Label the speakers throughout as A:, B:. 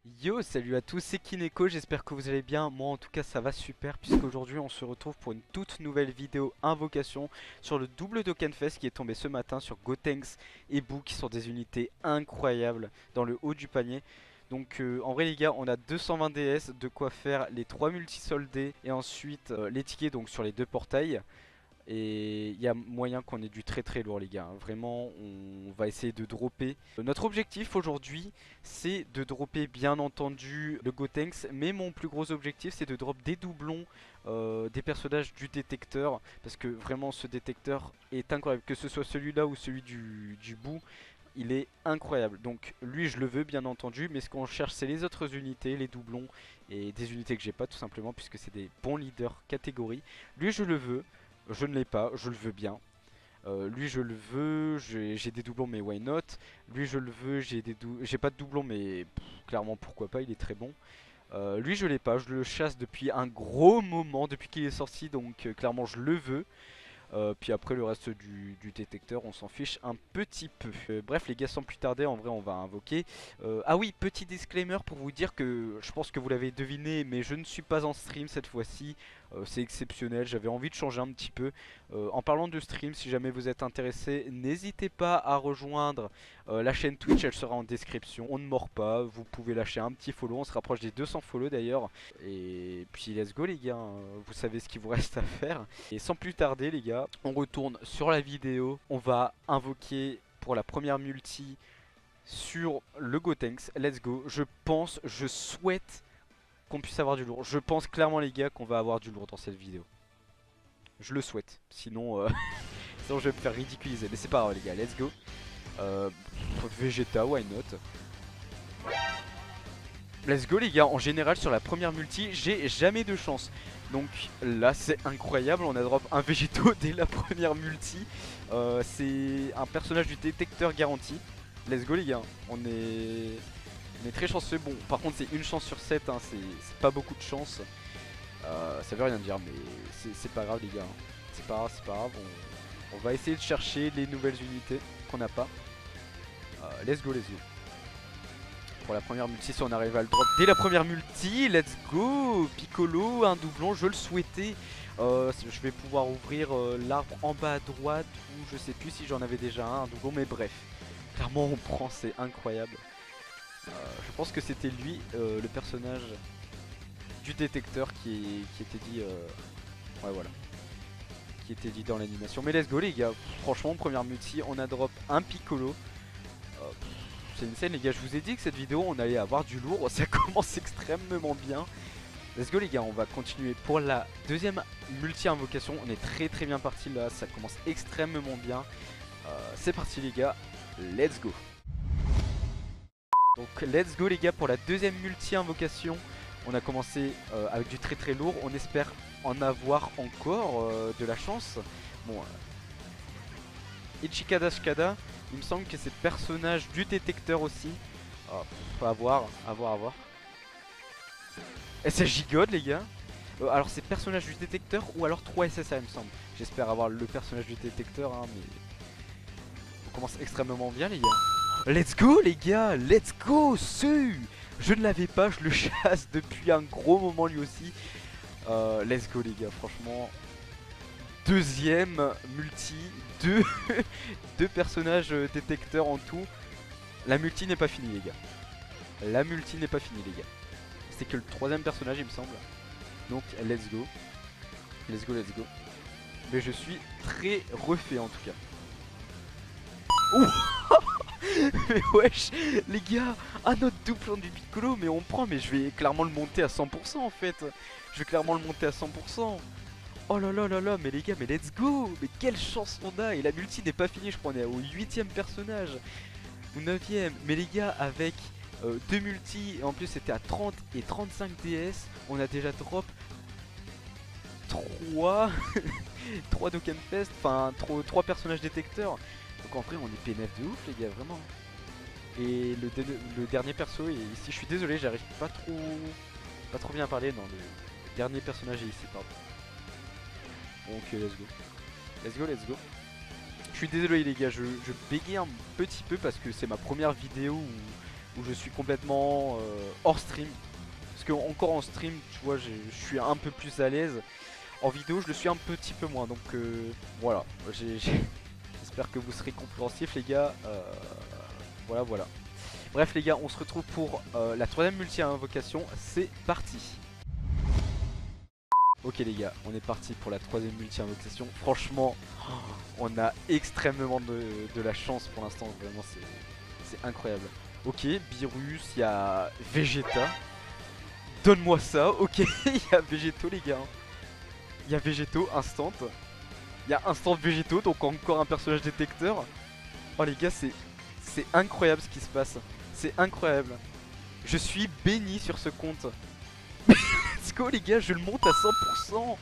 A: Yo, salut à tous, c'est Kineko, j'espère que vous allez bien. Moi en tout cas ça va super puisqu'aujourd'hui on se retrouve pour une toute nouvelle vidéo invocation sur le double Dokkenfest qui est tombé ce matin sur Gotenks et Boo qui sont des unités incroyables dans le haut du panier. Donc en vrai les gars, on a 220 DS, de quoi faire les 3 multi-soldés et ensuite les tickets donc sur les deux portails. Et il y a moyen qu'on ait du très très lourd les gars, hein. Vraiment on va essayer de dropper. Notre objectif aujourd'hui c'est de dropper bien entendu le Gotenks. Mais mon plus gros objectif c'est de drop des doublons des personnages du détecteur. Parce que vraiment ce détecteur est incroyable. Que ce soit celui-là ou celui du bout, il est incroyable. Donc lui je le veux bien entendu. Mais ce qu'on cherche c'est les autres unités, les doublons. Et des unités que j'ai pas tout simplement puisque c'est des bons leaders catégorie. Lui je le veux. Je ne l'ai pas, je le veux bien. Lui je le veux, j'ai des doublons mais why not. Lui je le veux, j'ai pas de doublons mais clairement pourquoi pas, il est très bon. Lui je l'ai pas, je le chasse depuis un gros moment, depuis qu'il est sorti donc clairement je le veux. Puis après le reste du détecteur on s'en fiche un petit peu. Bref les gars, sans plus tarder en vrai on va invoquer. Ah oui, petit disclaimer pour vous dire que je pense que vous l'avez deviné, mais je ne suis pas en stream cette fois-ci. C'est exceptionnel, j'avais envie de changer un petit peu. En parlant de stream, si jamais vous êtes intéressé, n'hésitez pas à rejoindre la chaîne Twitch, elle sera en description. On ne mord pas, vous pouvez lâcher un petit follow, on se rapproche des 200 follow d'ailleurs. Et puis let's go les gars, hein. Vous savez ce qu'il vous reste à faire. Et sans plus tarder les gars, on retourne sur la vidéo. On va invoquer pour la première multi sur le Gotenks. Let's go. Je pense, je souhaite qu'on puisse avoir du lourd. Je pense clairement les gars qu'on va avoir du lourd dans cette vidéo. Je le souhaite. Sinon, sinon je vais me faire ridiculiser. Mais c'est pas grave les gars, let's go. Euh, Vegeta, why not. Let's go les gars, en général sur la première multi, j'ai jamais de chance. Donc là c'est incroyable, on a drop un végéto dès la première multi. C'est un personnage du détecteur garanti. Let's go les gars, on est très chanceux. Bon par contre c'est une chance sur 7, hein, c'est pas beaucoup de chance. Ça veut rien dire mais c'est pas grave les gars, hein. C'est pas grave, c'est pas grave, on va essayer de chercher les nouvelles unités qu'on n'a pas. Let's go, let's go. Pour la première multi, si on arrive à le drop dès la première multi, let's go. Piccolo, un doublon, je le souhaitais. Je vais pouvoir ouvrir l'arbre en bas à droite ou je sais plus si j'en avais déjà un doublon, mais bref. Clairement on prend, c'est incroyable. Je pense que c'était lui, le personnage du détecteur qui était dit... ouais voilà. Qui était dit dans l'animation. Mais let's go les gars, franchement première multi, on a drop un Piccolo. C'est une scène les gars, je vous ai dit que cette vidéo on allait avoir du lourd, ça commence extrêmement bien. Let's go les gars, on va continuer pour la deuxième multi-invocation. On est très très bien parti là, ça commence extrêmement bien. C'est parti les gars, let's go. Donc let's go les gars pour la deuxième multi-invocation. On a commencé avec du très très lourd, on espère en avoir encore de la chance. Bon, Ichikada Shikada, il me semble que c'est personnage du détecteur aussi. Oh, à voir, à voir, à voir. Et ça gigode les gars. Alors c'est personnage du détecteur ou alors 3 SSA il me semble. J'espère avoir le personnage du détecteur hein, mais... On commence extrêmement bien les gars. Let's go les gars, let's go. Je ne l'avais pas, je le chasse depuis un gros moment lui aussi. Let's go les gars, franchement. Deuxième multi, deux personnages détecteurs en tout. La multi n'est pas finie les gars. La multi n'est pas finie les gars. C'est que le troisième personnage il me semble. Donc let's go. Let's go, let's go. Mais je suis très refait en tout cas. Ouh. Mais wesh les gars, un autre doublon du Piccolo. Mais on prend, mais je vais clairement le monter à 100% en fait. Je vais clairement le monter à 100%. Oh là là là là, mais les gars, mais let's go. Mais quelle chance on a. Et la multi n'est pas finie, je crois on est au 8ème personnage ou 9ème. Mais les gars, avec deux multi, et en plus c'était à 30 et 35 DS, on a déjà drop 3 3 Dokkenfest, enfin 3 personnages détecteurs. Donc en vrai on est P9 de ouf les gars, vraiment. Et le dernier perso est ici, je suis désolé, j'arrive pas trop bien à parler. Non, le dernier personnage est ici, pardon. Donc let's go. Let's go, let's go. Je suis désolé les gars, je bégaye un petit peu parce que c'est ma première vidéo où où je suis complètement hors stream. Parce que encore en stream, tu vois, je suis un peu plus à l'aise. En vidéo, je le suis un petit peu moins. Donc voilà, j'espère que vous serez compréhensifs les gars. Voilà, voilà. Bref les gars, on se retrouve pour la troisième multi-invocation. C'est parti. Ok les gars, on est parti pour la troisième multi-invocation. Franchement, on a extrêmement de la chance pour l'instant. Vraiment, c'est incroyable. Ok, Virus, il y a Vegeta. Donne-moi ça. Ok, il y a Végéto les gars. Il y a Végéto, instant. Il y a instant Végéto, donc encore un personnage détecteur. Oh les gars, c'est incroyable ce qui se passe. C'est incroyable. Je suis béni sur ce compte. Let's go les gars, je le monte à 100%.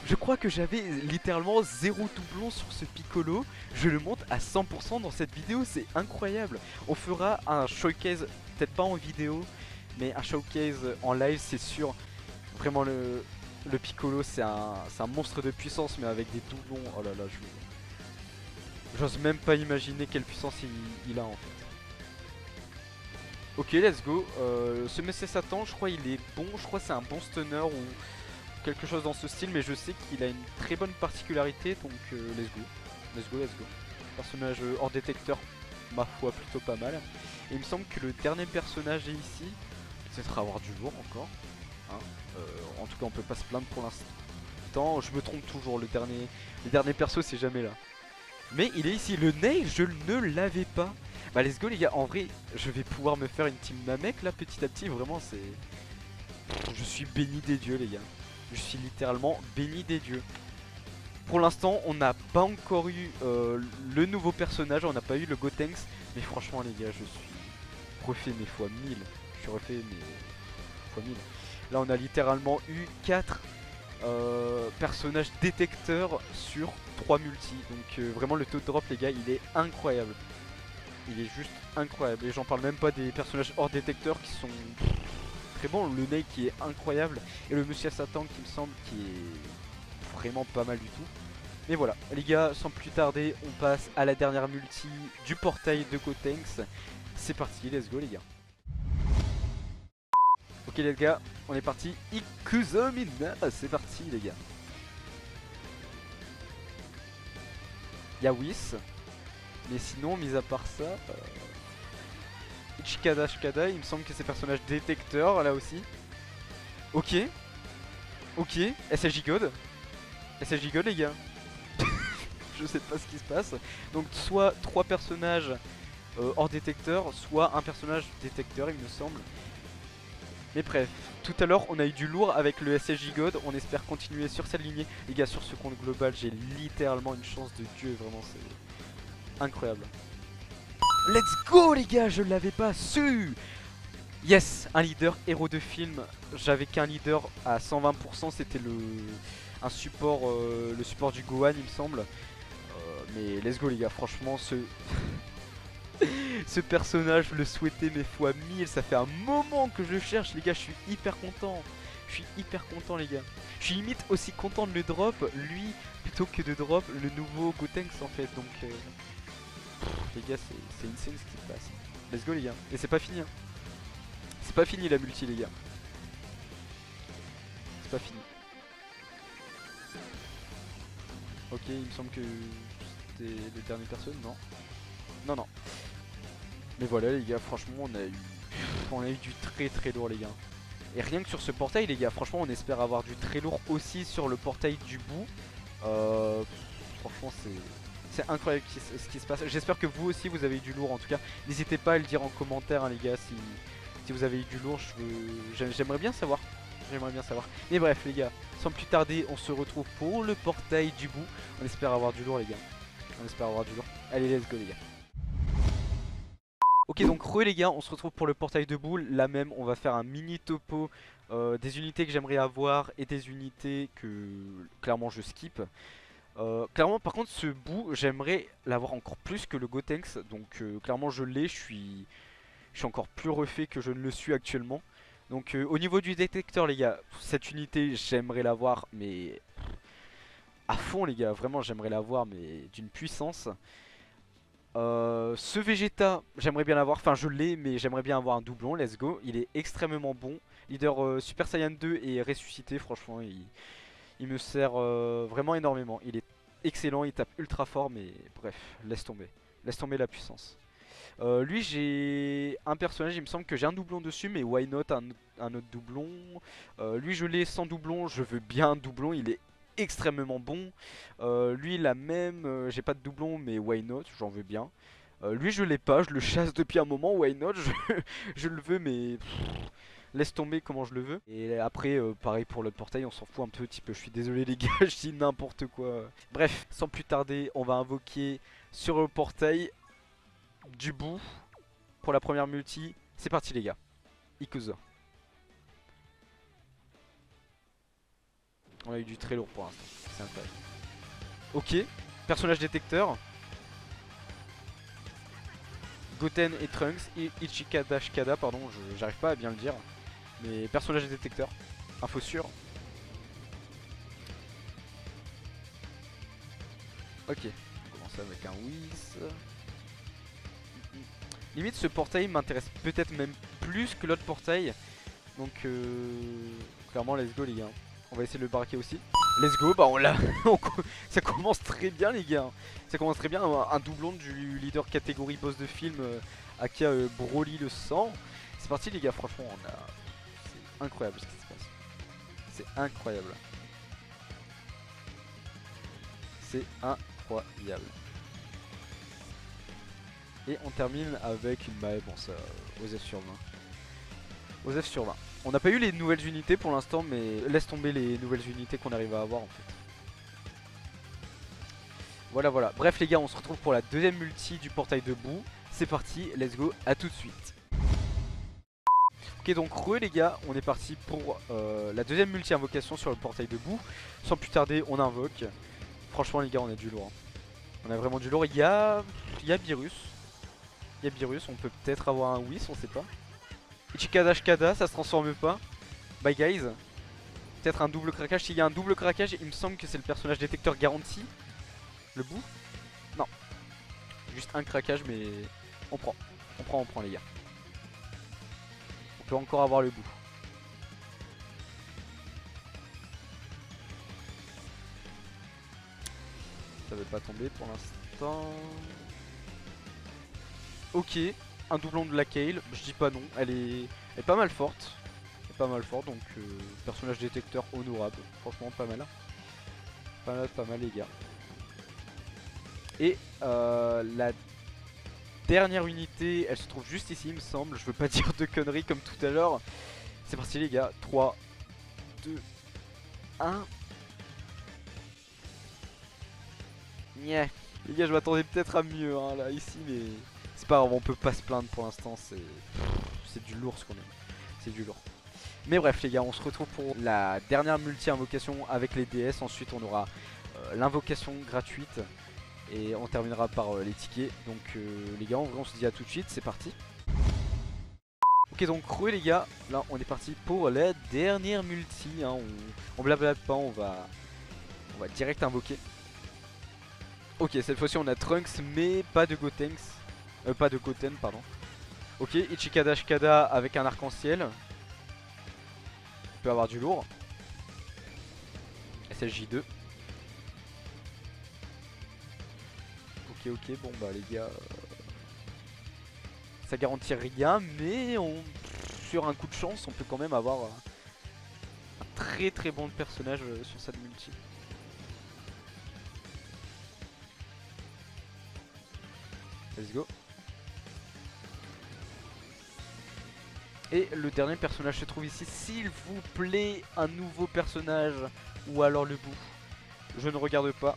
A: Je crois que j'avais littéralement 0 doublon sur ce Piccolo. Je le monte à 100% dans cette vidéo, c'est incroyable. On fera un showcase, peut-être pas en vidéo, mais un showcase en live, c'est sûr. Vraiment le Piccolo, c'est un monstre de puissance, mais avec des doublons. Oh là là, j'ose même pas imaginer quelle puissance il a en fait. Ok, let's go. Ce Messé Satan, je crois il est bon. Je crois c'est un bon stunner ou quelque chose dans ce style, mais je sais qu'il a une très bonne particularité, donc let's go. Let's go, let's go. Personnage hors détecteur, ma foi, plutôt pas mal. Et il me semble que le dernier personnage est ici. Peut-être avoir du lourd encore. Hein. En tout cas, on peut pas se plaindre pour l'instant. Je me trompe toujours, le dernier perso, c'est jamais là. Mais il est ici, le Nail, je ne l'avais pas. Bah let's go les gars, en vrai, je vais pouvoir me faire une team Namek là petit à petit, vraiment c'est... Je suis béni des dieux les gars. Je suis littéralement béni des dieux. Pour l'instant, on n'a pas encore eu le nouveau personnage, on n'a pas eu le Gotenks. Mais franchement les gars, je suis refait mes fois 1000. Je suis refait mes fois 1000. Là on a littéralement eu 4 personnages détecteurs sur 3 multi. Donc vraiment le taux de drop les gars, il est incroyable. Il est juste incroyable. Et j'en parle même pas des personnages hors détecteur qui sont très bons. Le Ney qui est incroyable. Et le Monsieur Satan qui me semble qui est vraiment pas mal du tout. Mais voilà, les gars, sans plus tarder, on passe à la dernière multi du portail de Gotenks. C'est parti, let's go les gars. Ok les gars, on est parti. Ikuzomina, c'est parti les gars. Y'a Whis. Mais sinon, mis à part ça, Ichikada Shikada, il me semble que c'est personnage détecteur là aussi. Ok. Ok, SLJ God. SLJ God les gars. Je sais pas ce qui se passe. Donc soit 3 personnages hors détecteur, soit un personnage détecteur il me semble. Mais bref, tout à l'heure on a eu du lourd avec le SLJ God, on espère continuer sur cette lignée. Les gars, sur ce compte global, j'ai littéralement une chance de dieu, vraiment c'est incroyable. Let's go les gars, je l'avais pas su. Yes, un leader héros de film. J'avais qu'un leader à 120%, c'était un support, le support du Gohan il me semble. Mais let's go les gars, franchement ce personnage, je le souhaitais mais fois 1000. Ça fait un moment que je le cherche les gars, je suis hyper content. Je suis hyper content les gars. Je suis limite aussi content de le drop, lui, plutôt que de drop le nouveau Gotenks en fait. Donc les gars, c'est insane ce qui se passe. Let's go les gars. Et c'est pas fini hein. C'est pas fini la multi les gars. C'est pas fini. Ok, il me semble que c'était les dernières personnes, non. Non, non. Mais voilà les gars, franchement on a eu du très très lourd les gars. Et rien que sur ce portail les gars, franchement on espère avoir du très lourd aussi sur le portail du bout. Franchement c'est incroyable ce qui se passe. J'espère que vous aussi vous avez eu du lourd en tout cas. N'hésitez pas à le dire en commentaire hein, les gars si vous avez eu du lourd. J'aimerais bien savoir. J'aimerais bien savoir. Mais bref les gars, sans plus tarder on se retrouve pour le portail du bout. On espère avoir du lourd les gars. On espère avoir du lourd. Allez let's go les gars. Ok donc les gars, on se retrouve pour le portail de boule. Là même on va faire un mini topo des unités que j'aimerais avoir et des unités que clairement je skip. Clairement par contre ce bout j'aimerais l'avoir encore plus que le Gotenks. Donc clairement je l'ai, je suis encore plus refait que je ne le suis actuellement. Donc au niveau du détecteur les gars, cette unité j'aimerais l'avoir mais à fond les gars, vraiment j'aimerais l'avoir mais d'une puissance. Ce Vegeta, j'aimerais bien l'avoir. Enfin, je l'ai, mais j'aimerais bien avoir un doublon. Let's go. Il est extrêmement bon. Leader Super Saiyan 2 et ressuscité. Franchement, il me sert vraiment énormément. Il est excellent. Il tape ultra fort. Mais bref, laisse tomber. Laisse tomber la puissance. Lui, j'ai un personnage. Il me semble que j'ai un doublon dessus. Mais why not un autre doublon. Lui, je l'ai sans doublon. Je veux bien un doublon. Il est extrêmement bon. Lui la même, j'ai pas de doublon mais why not, j'en veux bien. Lui je l'ai pas, je le chasse depuis un moment, why not, je le veux mais laisse tomber comment je le veux. Et après pareil pour l'autre portail, on s'en fout un petit peu, je suis désolé les gars, je dis n'importe quoi. Bref, sans plus tarder, on va invoquer sur le portail du bout pour la première multi. C'est parti les gars, Ikuza. On a eu du très lourd pour l'instant, c'est incroyable. Ok, personnage détecteur. Goten et Trunks, Ichikada Shikada, pardon, j'arrive pas à bien le dire. Mais personnage détecteur, info sûre. Ok, on commence avec un Whis. Limite ce portail m'intéresse peut-être même plus que l'autre portail. Donc clairement let's go les gars. On va essayer de le braquer aussi. Let's go, bah on l'a. Ça commence très bien les gars. Ça commence très bien, un doublon du leader catégorie boss de film aka Broly le sang. C'est parti les gars, franchement on a... C'est incroyable ce qui se passe. C'est incroyable. C'est incroyable. Et on termine avec une Mae, bon ça, Osef sur 20. Osef sur 20. On n'a pas eu les nouvelles unités pour l'instant, mais laisse tomber les nouvelles unités qu'on arrive à avoir en fait. Voilà, voilà. Bref les gars, on se retrouve pour la deuxième multi du portail de boue. C'est parti, let's go, à tout de suite. Ok donc les gars, on est parti pour la deuxième multi invocation sur le portail de boue. Sans plus tarder, on invoque. Franchement les gars, on a du lourd. On a vraiment du lourd. Il y a Beerus. Il y a Beerus, on peut peut-être avoir un Whis, on sait pas. Ichikada Shikada, ça se transforme pas. Bye guys. Peut-être un double craquage. S'il y a un double craquage, il me semble que c'est le personnage détecteur garanti. Le bout. Non. Juste un craquage, mais on prend. On prend les gars. On peut encore avoir le bout. Ça veut pas tomber pour l'instant. Ok, un doublon de la Kale, je dis pas non, elle est pas mal forte. Elle est pas mal forte, donc personnage détecteur honorable, franchement pas mal. Pas mal les gars. Et la dernière unité, elle se trouve juste ici il me semble, je veux pas dire de conneries comme tout à l'heure. C'est parti les gars, 3, 2, 1. Yeah. Les gars je m'attendais peut-être à mieux hein, là ici mais... C'est pas grave, on peut pas se plaindre pour l'instant, c'est du lourd ce qu'on a. C'est du lourd. Mais bref les gars, on se retrouve pour la dernière multi-invocation avec les DS. Ensuite on aura l'invocation gratuite. Et on terminera par les tickets. Donc les gars, en vrai on se dit à tout de suite, c'est parti. Ok donc les gars, là on est parti pour la dernière multi hein. On blablate pas, on va direct invoquer. Ok, cette fois-ci on a Trunks mais pas de Gotenks. Pas de Goten, pardon. Ok, Ichikada Shikada avec un arc-en-ciel. On peut avoir du lourd. SSJ2. Ok, bon bah les gars. Ça garantit rien, mais sur un coup de chance, on peut quand même avoir un très bon personnage sur cette multi. Let's go. Et le dernier personnage se trouve ici. S'il vous plaît, un nouveau personnage. Ou alors le bout. Je ne regarde pas.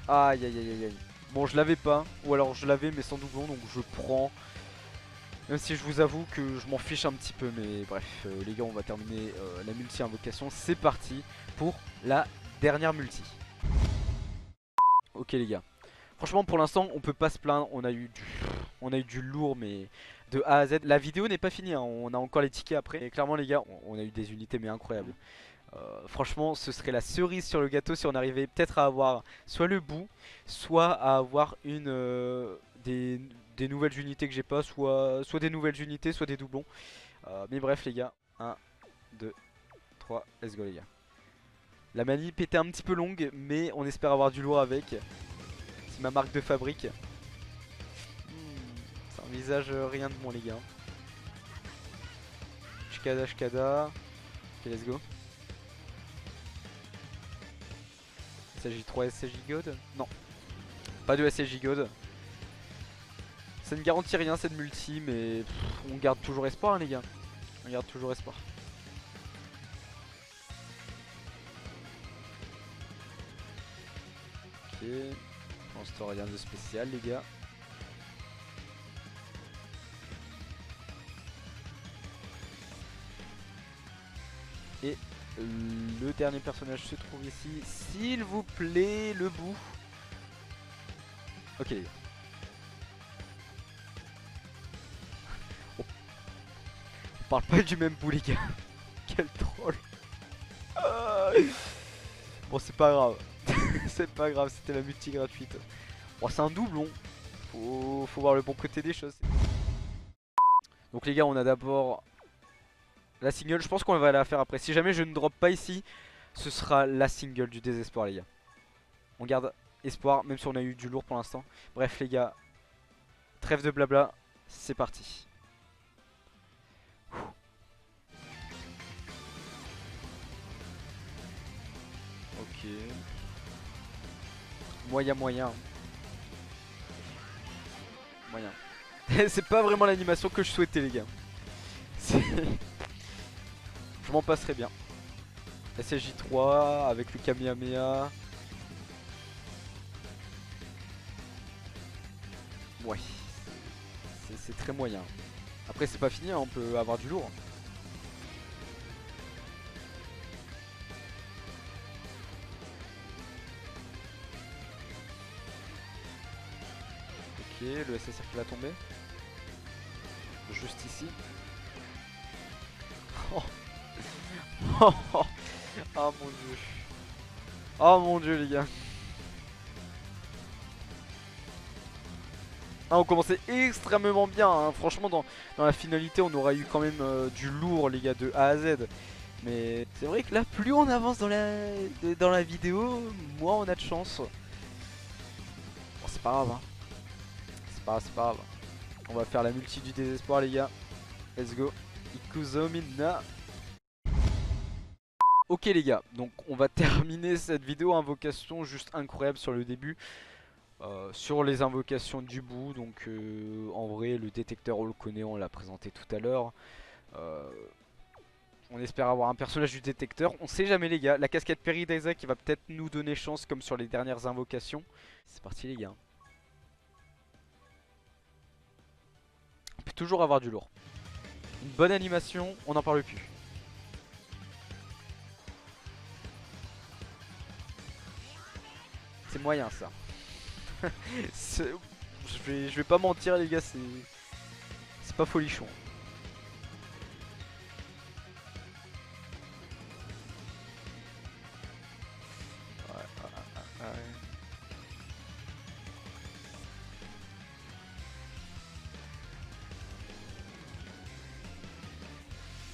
A: Aïe aïe aïe aïe. Bon je l'avais pas. Ou alors je l'avais mais sans doublon. Donc je prends. Même si je vous avoue que je m'en fiche un petit peu. Mais bref les gars, on va terminer la multi-invocation. C'est parti pour la dernière multi. Ok les gars. Franchement pour l'instant on peut pas se plaindre, on a eu du lourd mais de A à Z. La vidéo n'est pas finie hein. On a encore les tickets après. Et clairement les gars on a eu des unités mais incroyables. Franchement, ce serait la cerise sur le gâteau si on arrivait peut-être à avoir soit le bout, soit à avoir des, des nouvelles unités que j'ai pas, soit des nouvelles unités, soit des doublons. Mais bref les gars, 1, 2, 3, let's go les gars. La manip était un petit peu longue, mais on espère avoir du lourd avec. C'est ma marque de fabrique. Ça envisage rien de bon les gars. Shkada, Shkada. Ok, let's go. SSJ3, SSJ God? Non, pas de SSJ God. Ça ne garantit rien cette multi, mais on garde toujours espoir hein, les gars. On garde toujours espoir. Ok, pour l'instant rien de spécial les gars. Et le dernier personnage se trouve ici. S'il vous plaît, le bout. Ok. On parle pas du même bout les gars. Quel troll. Bon c'est pas grave. C'est pas grave, c'était la multi gratuite. Bon c'est un doublon. Faut voir le bon côté des choses. Donc les gars on a d'abord la single, je pense qu'on va la faire après. Si jamais je ne drop pas ici, ce sera la single du désespoir les gars. On garde espoir même si on a eu du lourd pour l'instant. Bref les gars, trêve de blabla, c'est parti. Ok. Moyen. Moyen. C'est pas vraiment l'animation que je souhaitais les gars. Je m'en passerai bien. SSJ3 avec le Kamehameha. Ouais. C'est très moyen. Après c'est pas fini, hein, on peut avoir du lourd. Ok, le SSR qui va tomber. Juste ici. Oh. Oh mon dieu. Oh mon dieu les gars. Ah, on commençait extrêmement bien hein. Franchement dans la finalité on aura eu quand même du lourd les gars de A à Z. Mais c'est vrai que là plus on avance dans la vidéo, moins on a de chance. Bon c'est pas grave hein. C'est pas grave. On va faire la multi du désespoir les gars. Let's go. Ikuzomina. Ok les gars, donc on va terminer cette vidéo invocation juste incroyable sur le début. Sur les invocations du bout, donc en vrai le détecteur on le connaît, on l'a présenté tout à l'heure. On espère avoir un personnage du détecteur, on sait jamais les gars. La cascade Perry d'Isaac qui va peut-être nous donner chance comme sur les dernières invocations. C'est parti les gars. On peut toujours avoir du lourd. Une bonne animation, on n'en parle plus. C'est moyen ça. Je vais pas mentir les gars, c'est pas folichon. Ouais.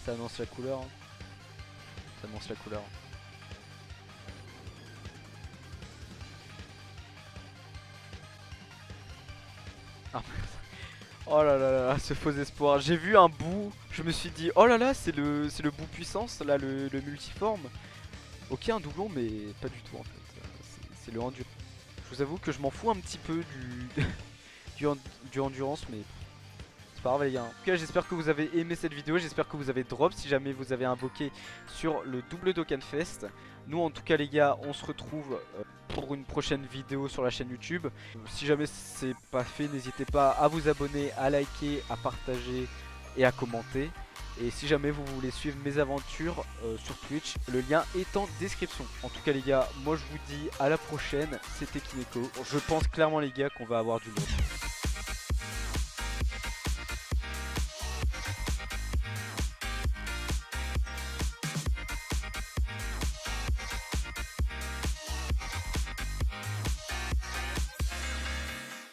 A: Ça annonce la couleur. Hein. Ça annonce la couleur. Ah, oh là là là, ce faux espoir. J'ai vu un bout, je me suis dit oh là là, c'est le bout puissance, là le multiforme. Ok un doublon mais pas du tout en fait. C'est le endurance. Je vous avoue que je m'en fous un petit peu du endurance mais c'est pas grave les gars. En tout cas j'espère que vous avez aimé cette vidéo, j'espère que vous avez drop si jamais vous avez invoqué sur le double Dokkanfest. Nous en tout cas les gars on se retrouve pour une prochaine vidéo sur la chaîne YouTube. Si jamais c'est pas fait n'hésitez pas à vous abonner, à liker, à partager et à commenter. Et si jamais vous voulez suivre mes aventures sur Twitch, le lien est en description. En tout cas les gars, moi je vous dis à la prochaine, c'était Kineko. Je pense clairement les gars qu'on va avoir du lourd.